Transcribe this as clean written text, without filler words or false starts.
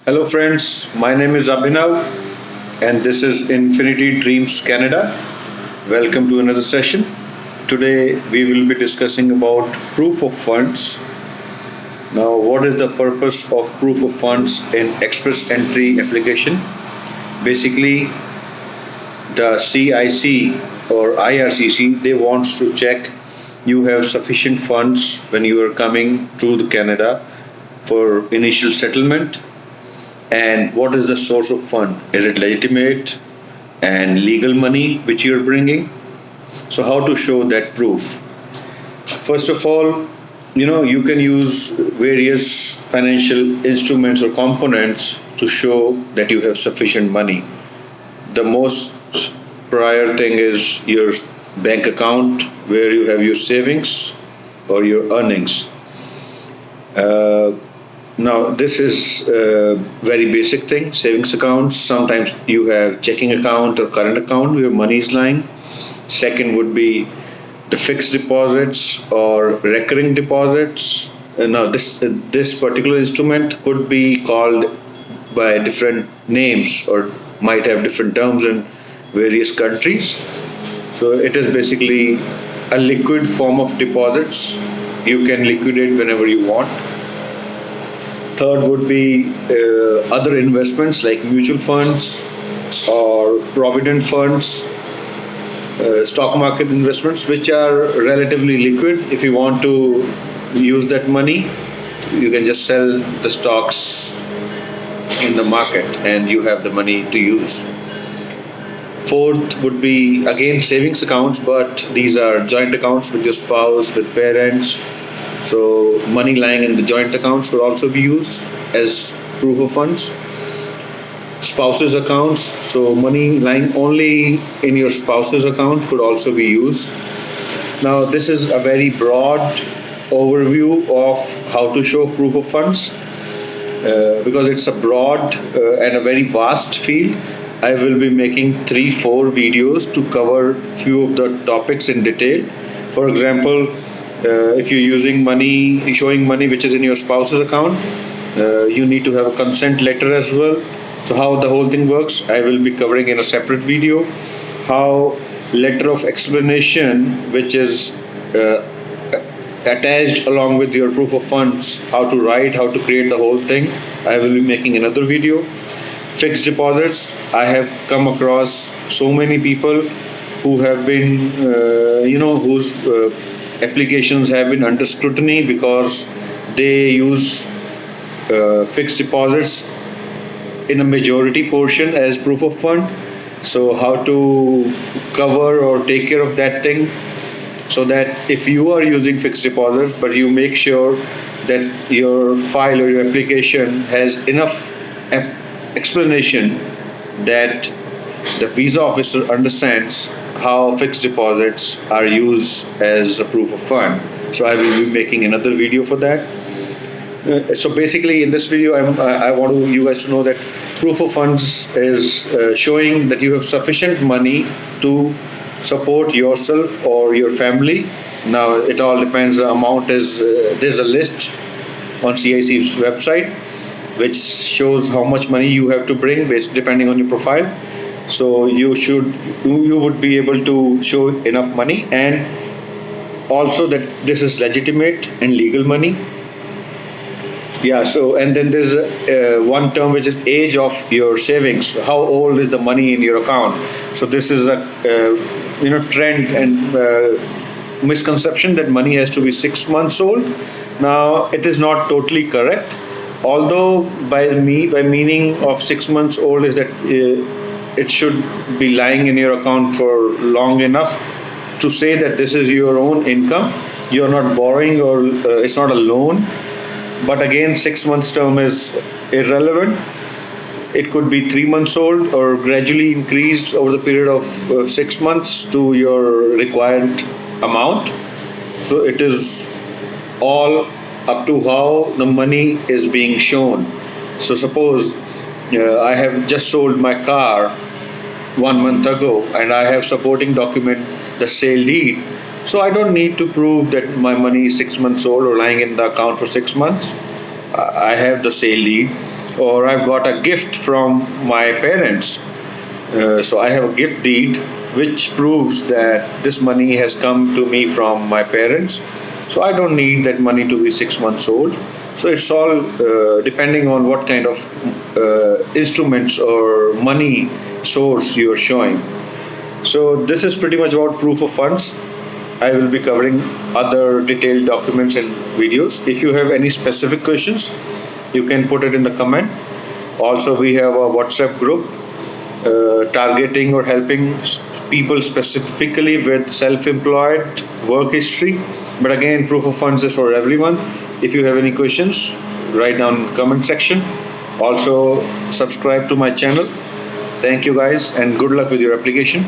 Hello, friends. My name is Abhinav, and this is Infinity Dreams Canada. Welcome to another session. Today, we will be discussing about proof of funds. Now, what is the purpose of proof of funds in Express Entry application? Basically, the CIC or IRCC they want to check you have sufficient funds when you are coming to the Canada for initial settlement. And what is the source of fund? Is it legitimate and legal money which you're bringing? So, how to show that proof? First of all, you can use various financial instruments or components to show that you have sufficient money. The most prior thing is your bank account where you have your savings or your earnings. Uh, Now, this is a very basic thing. Savings accounts, sometimes you have checking account or current account where money is lying. Second would be the fixed deposits or recurring deposits. Now, this particular instrument could be called by different names or might have different terms in various countries. So, it is basically a liquid form of deposits. You can liquidate whenever you want. Third would be other investments like mutual funds or provident funds, stock market investments, which are relatively liquid. If you want to use that money, you can just sell the stocks in the market and you have the money to use. Fourth would be again savings accounts, but these are joint accounts with your spouse, with parents. So money lying in the joint accounts would also be used as proof of funds. Spouses accounts, so money lying only in your spouse's account could also be used. Now this is a very broad overview of how to show proof of funds because it's a broad and a very vast field. I will be making 3-4 videos to cover few of the topics in detail. For example, if you're using money, showing money which is in your spouse's account, you need to have a consent letter as well. So how the whole thing works, I will be covering in a separate video. How letter of explanation, which is attached along with your proof of funds, how to write, how to create the whole thing, I will be making another video. Fixed deposits, I have come across so many people who have been, whose applications have been under scrutiny because they use fixed deposits in a majority portion as proof of fund. So how to cover or take care of that thing so that if you are using fixed deposits but you make sure that your file or your application has enough explanation that the visa officer understands how fixed deposits are used as a proof of fund. So I will be making another video for that. So basically, in this video, I want you guys to know that proof of funds is showing that you have sufficient money to support yourself or your family. Now, it all depends. The amount is there's a list on CIC's website which shows how much money you have to bring based depending on your profile. So you would be able to show enough money and also that this is legitimate and legal money. Yeah, so and then there's one term which is age of your savings. How old is the money in your account? So this is a trend and misconception that money has to be 6 months old. Now it is not totally correct. Although by meaning of 6 months old is that it should be lying in your account for long enough to say that this is your own income. You're not borrowing or it's not a loan. But again, 6 months term is irrelevant. It could be 3 months old or gradually increased over the period of 6 months to your required amount. So it is all up to how the money is being shown. So suppose I have just sold my car 1 month ago and I have supporting document the sale deed. So I don't need to prove that my money is 6 months old or lying in the account for 6 months. I have the sale deed. or I've got a gift from my parents. So I have a gift deed which proves that this money has come to me from my parents. So I don't need that money to be 6 months old. So it's all depending on what kind of instruments or money source you are showing. So this is pretty much about proof of funds. I will be covering other detailed documents and videos. If you have any specific questions, you can put it in the comment. Also, we have a WhatsApp group targeting or helping people specifically with self-employed work history. But again, proof of funds is for everyone. If you have any questions, write down in the comment section. Also, subscribe to my channel. Thank you guys and good luck with your application.